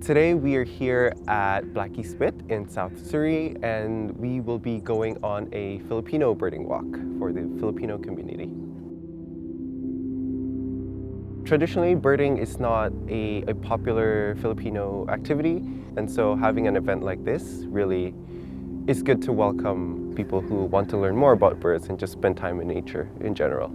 Today we are here at Blackie Spit in South Surrey, and we will be going on a Filipino birding walk for the Filipino community. Traditionally, birding is not a popular Filipino activity, and so having an event like this really is good to welcome people who want to learn more about birds and just spend time in nature in general.